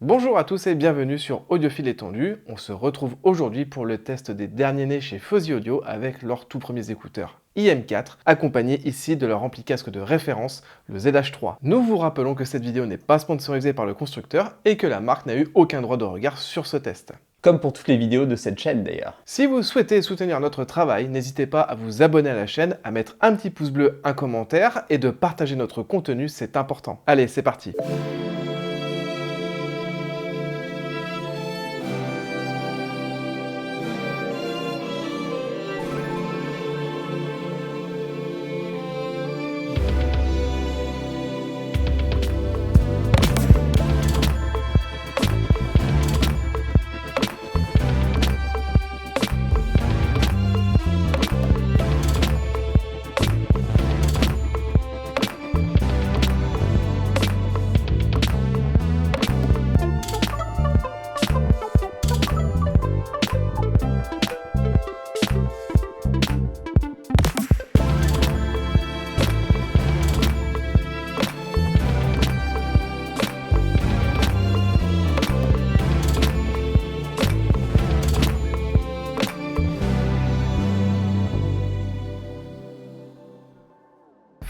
Bonjour à tous et bienvenue sur Audiophile étendu. On se retrouve aujourd'hui pour le test des derniers nés chez Fuzzy Audio avec leurs tout premiers écouteurs IM4, accompagnés ici de leur ampli casque de référence, le ZH3. Nous vous rappelons que cette vidéo n'est pas sponsorisée par le constructeur et que la marque n'a eu aucun droit de regard sur ce test. Comme pour toutes les vidéos de cette chaîne d'ailleurs. Si vous souhaitez soutenir notre travail, n'hésitez pas à vous abonner à la chaîne, à mettre un petit pouce bleu, un commentaire et de partager notre contenu, c'est important. Allez, c'est parti.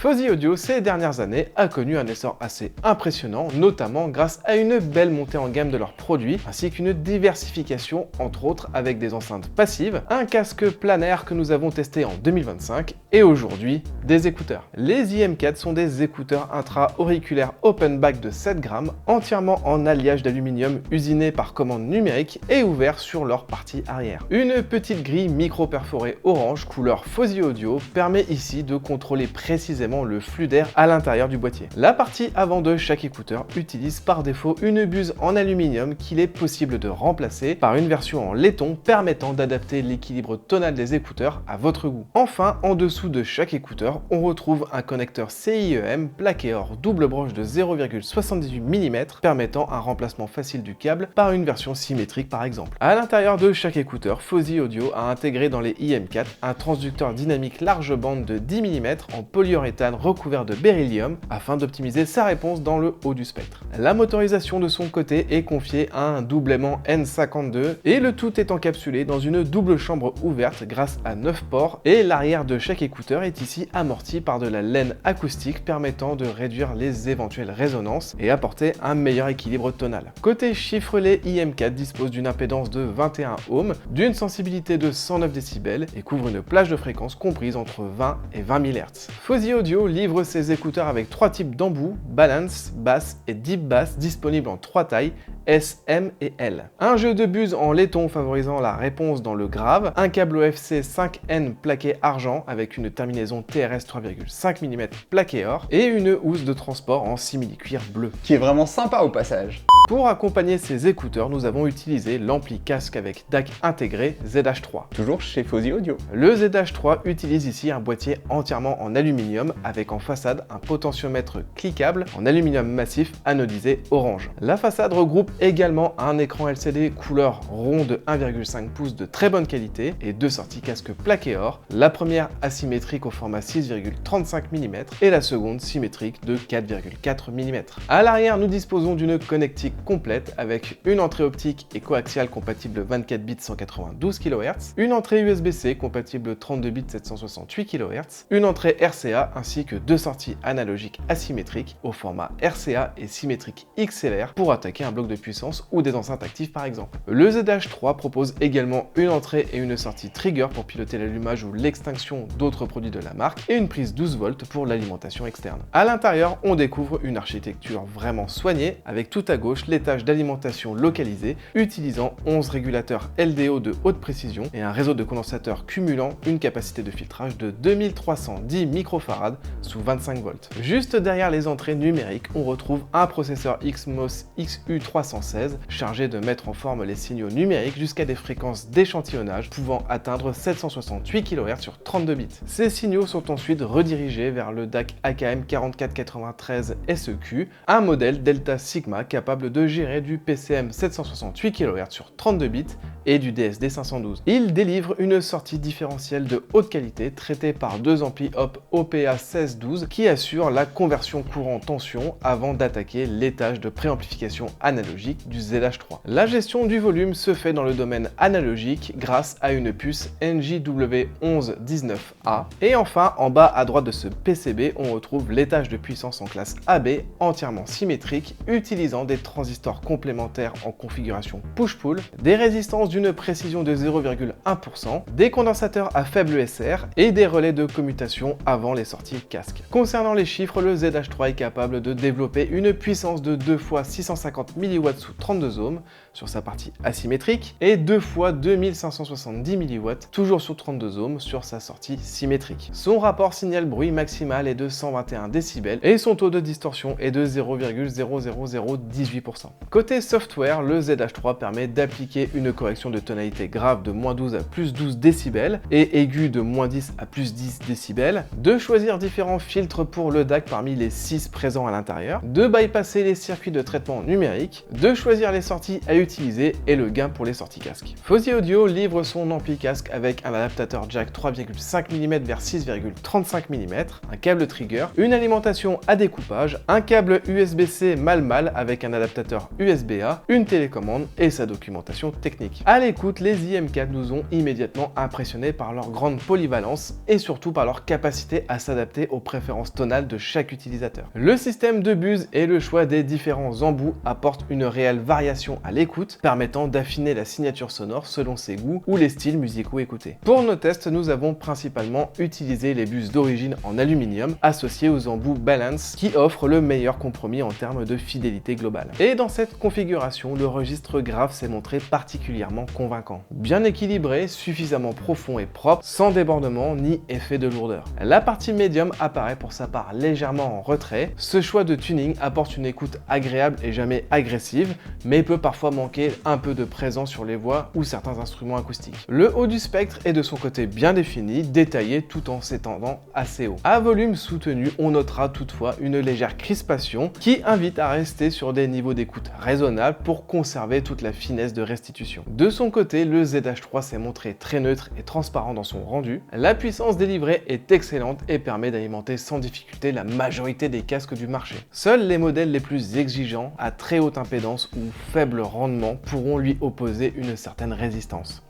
Fuzzy Audio, ces dernières années, a connu un essor assez impressionnant, notamment grâce à une belle montée en gamme de leurs produits, ainsi qu'une diversification, entre autres avec des enceintes passives, un casque planaire que nous avons testé en 2025, et aujourd'hui, des écouteurs. Les IM4 sont des écouteurs intra-auriculaires open back de 7 grammes, entièrement en alliage d'aluminium usiné par commande numérique et ouvert sur leur partie arrière. Une petite grille micro-perforée orange couleur Fuzzy Audio permet ici de contrôler précisément le flux d'air à l'intérieur du boîtier. La partie avant de chaque écouteur utilise par défaut une buse en aluminium qu'il est possible de remplacer par une version en laiton permettant d'adapter l'équilibre tonal des écouteurs à votre goût. Enfin, en dessous de chaque écouteur, on retrouve un connecteur CIEM plaqué or double broche de 0,78 mm permettant un remplacement facile du câble par une version symétrique par exemple. À l'intérieur de chaque écouteur, Fuzzy Audio a intégré dans les IM4 un transducteur dynamique large bande de 10 mm en polyuréthane recouvert de beryllium afin d'optimiser sa réponse dans le haut du spectre. La motorisation de son côté est confiée à un double aimant N52 et le tout est encapsulé dans une double chambre ouverte grâce à 9 ports et l'arrière de chaque écouteur est ici amorti par de la laine acoustique permettant de réduire les éventuelles résonances et apporter un meilleur équilibre tonal. Côté chiffres, les IM4 disposent d'une impédance de 21 ohms, d'une sensibilité de 109 décibels et couvrent une plage de fréquences comprise entre 20 et 20 000 Hz. Fuzzy Audio livre ses écouteurs avec 3 types d'embouts, balance, basse et deep bass disponibles en 3 tailles, S, M et L. Un jeu de buse en laiton favorisant la réponse dans le grave, un câble OFC 5N plaqué argent avec une terminaison TRS 3,5 mm plaqué or et une housse de transport en simili-cuir bleu. Qui est vraiment sympa au passage. Pour accompagner ces écouteurs, nous avons utilisé l'ampli casque avec DAC intégré ZH3. Toujours chez Fuzzy Audio. Le ZH3 utilise ici un boîtier entièrement en aluminium avec en façade un potentiomètre cliquable en aluminium massif anodisé orange. La façade regroupe également un écran LCD couleur ronde de 1,5 pouces de très bonne qualité et deux sorties casque plaqué or, la première asymétrique au format 6,35 mm et la seconde symétrique de 4,4 mm. À l'arrière, nous disposons d'une connectique complète avec une entrée optique et coaxiale compatible 24 bits 192 kHz, une entrée USB-C compatible 32 bits 768 kHz, une entrée RCA ainsi que deux sorties analogiques asymétriques au format RCA et symétrique XLR pour attaquer un bloc de puissance ou des enceintes actives par exemple. Le ZH3 propose également une entrée et une sortie trigger pour piloter l'allumage ou l'extinction d'autres produits de la marque et une prise 12 volts pour l'alimentation externe. À l'intérieur, on découvre une architecture vraiment soignée avec tout à gauche l'étage d'alimentation localisé utilisant 11 régulateurs LDO de haute précision et un réseau de condensateurs cumulant une capacité de filtrage de 2310 microfarads sous 25 volts. Juste derrière les entrées numériques, on retrouve un processeur XMOS XU316 chargé de mettre en forme les signaux numériques jusqu'à des fréquences d'échantillonnage pouvant atteindre 768 kHz sur 32 bits. Ces signaux sont ensuite redirigés vers le DAC AKM 4493 SEQ, un modèle Delta Sigma capable de gérer du PCM 768 kHz sur 32 bits et du DSD 512. Il délivre une sortie différentielle de haute qualité traitée par deux amplis HOP OPA 1612 qui assure la conversion courant-tension avant d'attaquer l'étage de préamplification analogique du ZH3. La gestion du volume se fait dans le domaine analogique grâce à une puce NJW1119A. Et enfin, en bas à droite de ce PCB, on retrouve l'étage de puissance en classe AB entièrement symétrique, utilisant des transistors complémentaires en configuration push-pull, des résistances d'une précision de 0,1%, des condensateurs à faible SR et des relais de commutation avant les sorties casque. Concernant les chiffres, le ZH3 est capable de développer une puissance de 2 x 650 mW sous 32 ohms sur sa partie asymétrique et 2 x 2570 mW toujours sur 32 ohms sur sa sortie symétrique. Son rapport signal-bruit maximal est de 121 décibels et son taux de distorsion est de 0,00018%. Côté software, le ZH3 permet d'appliquer une correction de tonalité grave de -12 à +12 décibels et aiguë de -10 à +10 décibels, de choisir différents filtres pour le DAC parmi les 6 présents à l'intérieur, de bypasser les circuits de traitement numérique, de choisir les sorties à utiliser et le gain pour les sorties casque. Fuzzy Audio livre son ampli casque avec un adaptateur jack 3,5 mm vers 6,35 mm, un câble trigger, une alimentation à découpage, un câble USB-C mal avec un adaptateur USB-A, une télécommande et sa documentation technique. À l'écoute, les IM4 nous ont immédiatement impressionnés par leur grande polyvalence et surtout par leur capacité à s'adapter aux préférences tonales de chaque utilisateur. Le système de buse et le choix des différents embouts apportent une réelle variation à l'écoute, permettant d'affiner la signature sonore selon ses goûts ou les styles musicaux écoutés. Pour nos tests, nous avons principalement utilisé les buses d'origine en aluminium associées aux embouts Balance qui offrent le meilleur compromis en termes de fidélité globale. Et dans cette configuration, le registre grave s'est montré particulièrement convaincant. Bien équilibré, suffisamment profond et propre, sans débordement ni effet de lourdeur. La partie médium apparaît pour sa part légèrement en retrait. Ce choix de tuning apporte une écoute agréable et jamais agressive, mais peut parfois manquer un peu de présence sur les voix ou certains instruments acoustiques. Le haut du spectre est de son côté bien défini, détaillé tout en s'étendant assez haut. À volume soutenu, on notera toutefois une légère crispation qui invite à rester sur des niveaux d'écoute raisonnables pour conserver toute la finesse de restitution. De son côté, le ZH3 s'est montré très neutre et transparent dans son rendu. La puissance délivrée est excellente et permet d'alimenter sans difficulté la majorité des casques du marché. Seuls les modèles les plus exigeants, à très haute impédance ou faible rendement, pourront lui opposer une certaine résistance.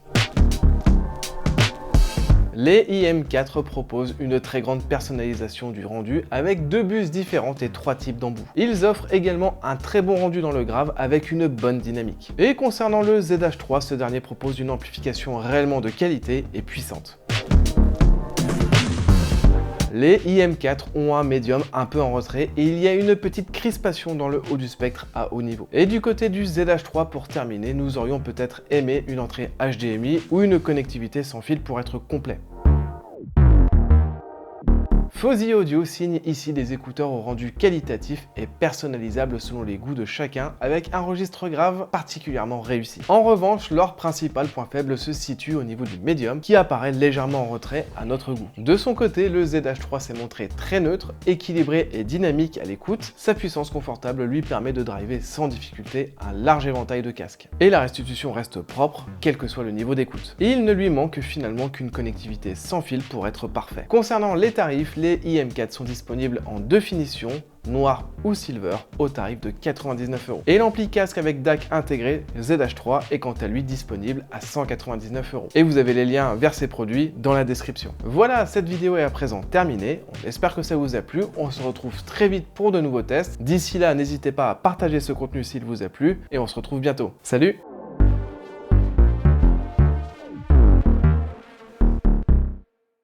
Les IM4 proposent une très grande personnalisation du rendu avec 2 buses différentes et 3 types d'embouts. Ils offrent également un très bon rendu dans le grave avec une bonne dynamique. Et concernant le ZH3, ce dernier propose une amplification réellement de qualité et puissante. Les IM4 ont un médium un peu en retrait et il y a une petite crispation dans le haut du spectre à haut niveau. Et du côté du ZH3, pour terminer, nous aurions peut-être aimé une entrée HDMI ou une connectivité sans fil pour être complet. Fuzzy Audio signe ici des écouteurs au rendu qualitatif et personnalisable selon les goûts de chacun avec un registre grave particulièrement réussi. En revanche, leur principal point faible se situe au niveau du médium qui apparaît légèrement en retrait à notre goût. De son côté, le ZH3 s'est montré très neutre, équilibré et dynamique à l'écoute. Sa puissance confortable lui permet de driver sans difficulté un large éventail de casques. Et la restitution reste propre, quel que soit le niveau d'écoute. Il ne lui manque finalement qu'une connectivité sans fil pour être parfait. Concernant les tarifs, les IM4 sont disponibles en 2 finitions, noir ou silver, au tarif de 99 €. Et l'ampli casque avec DAC intégré ZH3 est quant à lui disponible à 199 €. Et vous avez les liens vers ces produits dans la description. Voilà, cette vidéo est à présent terminée. On espère que ça vous a plu. On se retrouve très vite pour de nouveaux tests. D'ici là, n'hésitez pas à partager ce contenu s'il vous a plu et on se retrouve bientôt. Salut!